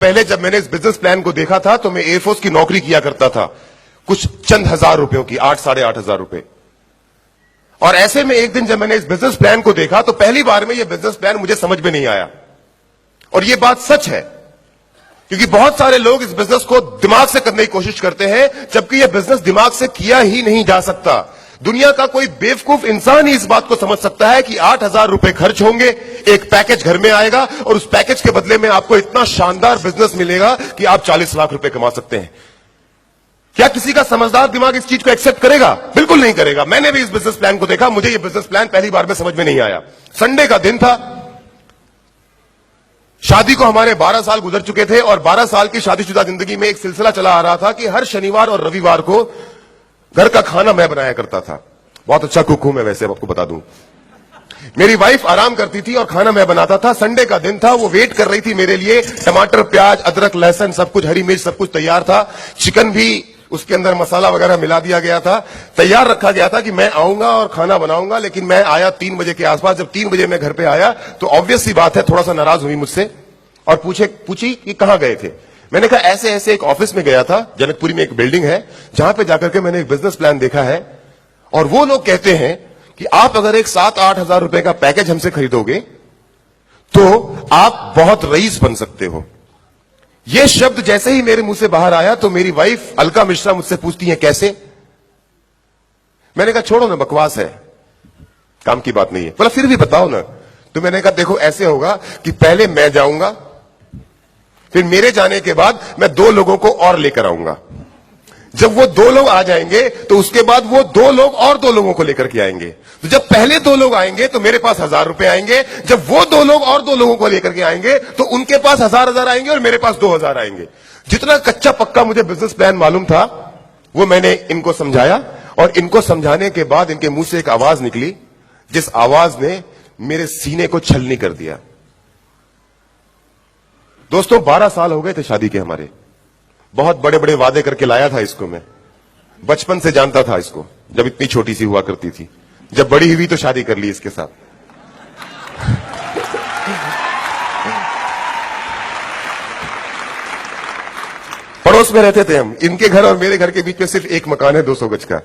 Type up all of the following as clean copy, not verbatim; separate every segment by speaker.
Speaker 1: पहले जब मैंने इस बिजनेस प्लान को देखा था तो मैं एयरफोर्स की नौकरी किया करता था, कुछ चंद हजार रुपयों की, 8-8.5 रुपए। और ऐसे में एक दिन जब मैंने इस बिजनेस प्लान को देखा तो पहली बार में यह बिजनेस प्लान मुझे समझ में नहीं आया। और यह बात सच है, क्योंकि बहुत सारे लोग इस बिजनेस को दिमाग से करने की कोशिश करते हैं, जबकि यह बिजनेस दिमाग से किया ही नहीं जा सकता। दुनिया का कोई बेवकूफ इंसान ही इस बात को समझ सकता है कि 8,000 रुपए खर्च होंगे, एक पैकेज घर में आएगा और उस पैकेज के बदले में आपको इतना शानदार बिजनेस मिलेगा कि आप 40 लाख रुपए कमा सकते हैं। क्या किसी का समझदार दिमाग इस चीज को एक्सेप्ट करेगा? बिल्कुल नहीं करेगा। मैंने भी इस बिजनेस प्लान को देखा, मुझे यह बिजनेस प्लान पहली बार में समझ में नहीं आया। संडे का दिन था, शादी को हमारे 12 साल गुजर चुके थे और 12 साल की शादीशुदा जिंदगी में एक सिलसिला चला आ रहा था कि हर शनिवार और रविवार को घर का खाना मैं बनाया करता था। बहुत अच्छा कुक हूं मैं, वैसे आपको बता दूं। मेरी वाइफ आराम करती थी और खाना मैं बनाता था। संडे का दिन था, वो वेट कर रही थी मेरे लिए। टमाटर, प्याज, अदरक, लहसुन, सब कुछ, हरी मिर्च, सब कुछ तैयार था। चिकन भी उसके अंदर मसाला वगैरह मिला दिया गया था, तैयार रखा गया था कि मैं आऊंगा और खाना बनाऊंगा। लेकिन मैं आया 3 बजे के आसपास। जब 3 बजे मैं घर पे आया तो ऑब्वियस सी बात है, थोड़ा सा नाराज हुई मुझसे और पूछी कि कहां गए थे। मैंने कहा ऐसे ऐसे एक ऑफिस में गया था, जनकपुरी में एक बिल्डिंग है, जहां पे जाकर के मैंने एक बिजनेस प्लान देखा है और वो लोग कहते हैं कि आप अगर एक 7-8 हजार रुपए का पैकेज हमसे खरीदोगे तो आप बहुत रईस बन सकते हो। ये शब्द जैसे ही मेरे मुंह से बाहर आया तो मेरी वाइफ अलका मिश्रा मुझसे पूछती है कैसे। मैंने कहा छोड़ो ना, बकवास है, काम की बात नहीं है। बोला फिर भी बताओ ना। तो मैंने कहा देखो ऐसे होगा कि पहले मैं जाऊंगा, फिर मेरे जाने के बाद मैं 2 लोगों को और लेकर आऊंगा। जब वो 2 लोग आ जाएंगे तो उसके बाद वो 2 लोग और 2 लोगों को लेकर के आएंगे। तो जब पहले 2 लोग आएंगे तो मेरे पास 1,000 रुपए आएंगे। जब वो 2 लोग और 2 लोगों को लेकर के आएंगे तो उनके पास 1,000 आएंगे और मेरे पास 2,000 आएंगे। जितना कच्चा पक्का मुझे बिजनेस प्लान मालूम था वो मैंने इनको समझाया और इनको समझाने के बाद इनके मुंह से एक आवाज निकली, जिस आवाज ने मेरे सीने को छलनी कर दिया। दोस्तों 12 साल हो गए थे शादी के हमारे। बहुत बड़े बड़े वादे करके लाया था इसको मैं, बचपन से जानता था इसको, जब इतनी छोटी सी हुआ करती थी। जब बड़ी हुई तो शादी कर ली इसके साथ। पड़ोस में रहते थे हम, इनके घर और मेरे घर के बीच में सिर्फ एक मकान है 200 गज का।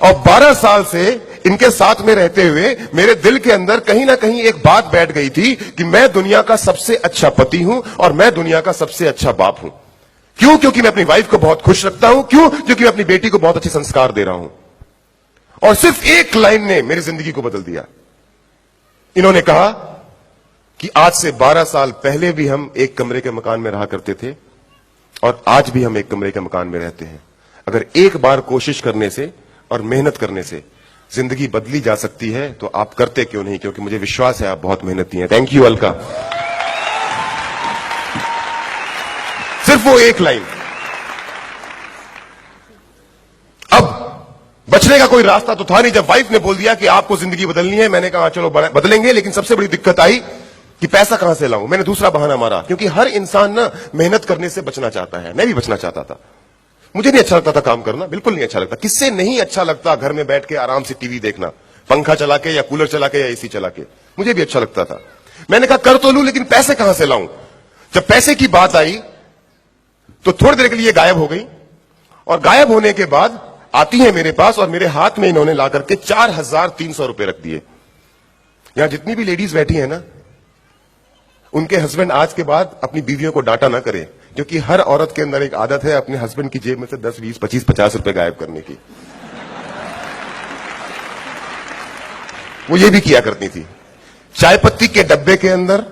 Speaker 1: और 12 साल से इनके साथ में रहते हुए मेरे दिल के अंदर कहीं ना कहीं एक बात बैठ गई थी कि मैं दुनिया का सबसे अच्छा पति हूं और मैं दुनिया का सबसे अच्छा बाप हूं। क्यों? क्योंकि मैं अपनी वाइफ को बहुत खुश रखता हूं। क्यों? क्योंकि मैं अपनी बेटी को बहुत अच्छे संस्कार दे रहा हूं। और सिर्फ एक लाइन ने मेरी जिंदगी को बदल दिया। इन्होंने कहा कि आज से 12 साल पहले भी हम एक कमरे के मकान में रहा करते थे और आज भी हम एक कमरे के मकान में रहते हैं। अगर एक बार कोशिश करने से और मेहनत करने से जिंदगी बदली जा सकती है तो आप करते क्यों नहीं? क्योंकि मुझे विश्वास है आप बहुत मेहनती हैं। Thank you Alka. सिर्फ वो एक लाइन। अब बचने का कोई रास्ता तो था नहीं। जब वाइफ ने बोल दिया कि आपको जिंदगी बदलनी है, मैंने कहा चलो बदलेंगे। लेकिन सबसे बड़ी दिक्कत आई कि पैसा कहां से लाऊं। मैंने दूसरा बहाना मारा, क्योंकि हर इंसान ना मेहनत करने से बचना चाहता है। मैं भी बचना चाहता था। मुझे नहीं अच्छा लगता था काम करना, बिल्कुल नहीं अच्छा लगता। किससे नहीं अच्छा लगता घर में बैठ के आराम से टीवी देखना, पंखा चला के या कूलर चला के या एसी चला के। मुझे भी अच्छा लगता था। मैंने कहा कर तो लूं, लेकिन पैसे कहां से लाऊं। जब पैसे की बात आई तो थोड़ी देर के लिए गायब हो गई और गायब होने के बाद आती है मेरे पास और मेरे हाथ में इन्होंने ला करके 4,300 रुपए रख दिए। यहां जितनी भी लेडीज बैठी है ना, उनके हस्बैंड आज के बाद अपनी बीवियों को डांटा ना करें, क्योंकि हर औरत के अंदर एक आदत है अपने हस्बैंड की जेब में से 10, 20, 25, 50 रुपए गायब करने की। वो ये भी किया करती थी। चाय पत्ती के डब्बे के अंदर,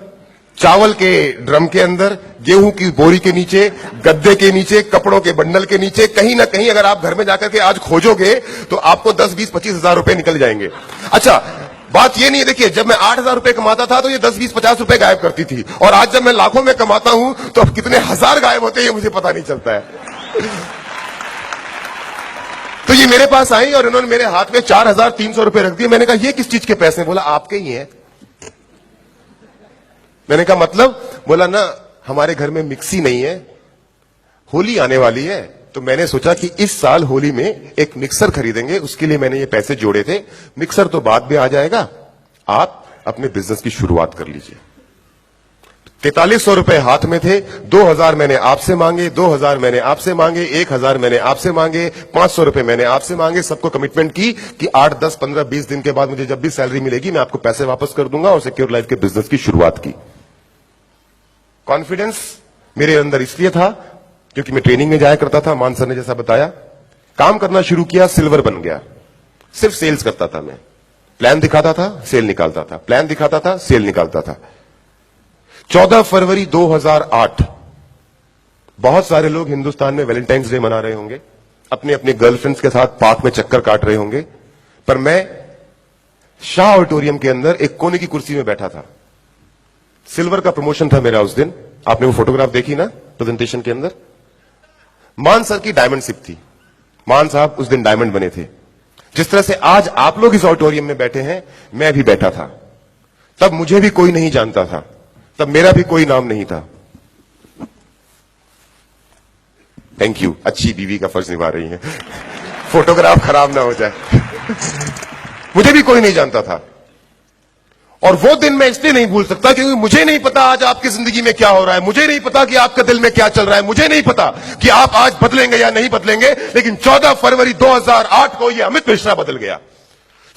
Speaker 1: चावल के ड्रम के अंदर, गेहूं की बोरी के नीचे, गद्दे के नीचे, कपड़ों के बंडल के नीचे, कहीं ना कहीं अगर आप घर में जाकर के आज खोजोगे तो आपको 10, 20, 25 हजार रुपए निकल जाएंगे। अच्छा, बात ये नहीं है, देखिए जब मैं 8,000 रुपए कमाता था तो ये 10, 20, 50 रुपए गायब करती थी, और आज जब मैं लाखों में कमाता हूं तो अब कितने हजार गायब होते हैं ये मुझे पता नहीं चलता है। तो ये मेरे पास आई और इन्होंने मेरे हाथ में 4,300 रुपए रख दिए। मैंने कहा ये किस चीज के पैसे? बोला आपके ही हैं। मैंने कहा मतलब? बोला ना हमारे घर में मिक्सी नहीं है, होली आने वाली है तो मैंने सोचा कि इस साल होली में एक मिक्सर खरीदेंगे, उसके लिए मैंने ये पैसे जोड़े थे। मिक्सर तो बाद में आ जाएगा, आप अपने बिजनेस की शुरुआत कर लीजिए। 4300 रुपए हाथ में थे, 2000 मैंने आपसे मांगे, 2000 मैंने आपसे मांगे, 1000 मैंने आपसे मांगे, 500 रुपए मैंने आपसे मांगे। सबको कमिटमेंट की कि 8, 10, 15, 20 दिन के बाद मुझे जब भी सैलरी मिलेगी मैं आपको पैसे वापस कर दूंगा, और सिक्योर लाइफ के बिजनेस की शुरुआत की। कॉन्फिडेंस मेरे अंदर इसलिए था क्योंकि मैं ट्रेनिंग में जाया करता था, मान सर ने जैसा बताया। काम करना शुरू किया, सिल्वर बन गया। सिर्फ सेल्स करता था मैं, प्लान दिखाता था, सेल निकालता था, प्लान दिखाता था, सेल निकालता था। 14 फरवरी 2008, बहुत सारे लोग हिंदुस्तान में वैलेंटाइंस डे मना रहे होंगे, अपने अपने गर्लफ्रेंड्स के साथ पार्क में चक्कर काट रहे होंगे, पर मैं शाह ऑडिटोरियम के अंदर एक कोने की कुर्सी में बैठा था। सिल्वर का प्रमोशन था मेरा उस दिन। आपने वो फोटोग्राफ देखी ना प्रेजेंटेशन के अंदर? मान सर की डायमंड सिप थी। मान साहब उस दिन डायमंड बने थे। जिस तरह से आज आप लोग इस ऑडिटोरियम में बैठे हैं, मैं भी बैठा था। तब मुझे भी कोई नहीं जानता था, तब मेरा भी कोई नाम नहीं था। थैंक यू, अच्छी बीवी का फर्ज निभा रही हैं। फोटोग्राफ खराब ना हो जाए। मुझे भी कोई नहीं जानता था, और वो दिन मैं इसलिए नहीं भूल सकता क्योंकि मुझे नहीं पता आज आपकी जिंदगी में क्या हो रहा है, मुझे नहीं पता कि आपके दिल में क्या चल रहा है, मुझे नहीं पता कि आप आज बदलेंगे या नहीं बदलेंगे, लेकिन 14 फरवरी 2008 को ये अमित मिश्रा बदल गया।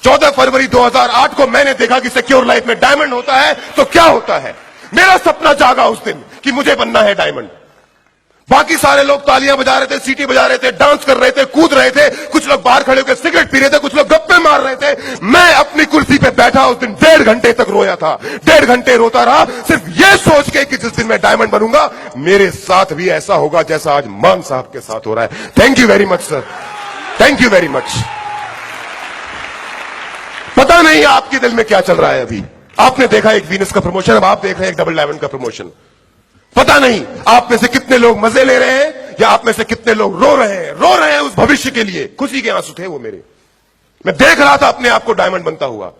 Speaker 1: 14 फरवरी 2008 को मैंने देखा कि सिक्योर लाइफ में डायमंड होता है तो क्या होता है। मेरा सपना जागा उस दिन कि मुझे बनना है डायमंड। बाकी सारे लोग तालियां बजा रहे थे, सीटी बजा रहे थे, डांस कर रहे थे, कूद रहे थे, कुछ लोग बाहर खड़े होकर सिगरेट पी रहे थे, कुछ लोग गप्पे मार रहे थे। मैं अपनी कुर्सी पे बैठा उस दिन 1.5 घंटे तक रोया था। 1.5 घंटे रोता रहा, सिर्फ ये सोच के कि जिस दिन मैं डायमंड बनूंगा मेरे साथ भी ऐसा होगा जैसा आज मान साहब के साथ हो रहा है। Thank you very much sir, thank you very much. पता नहीं आपके दिल में क्या चल रहा है। अभी आपने देखा एक वीनस का प्रमोशन, अब आप देख रहे हैं एक डबल डायमंड का प्रमोशन। पता नहीं आप में से कितने लोग मजे ले रहे हैं या आप में से कितने लोग रो रहे हैं उस भविष्य के लिए। खुशी के आंसू थे वो मेरे। मैं देख रहा था अपने आप को डायमंड बनता हुआ।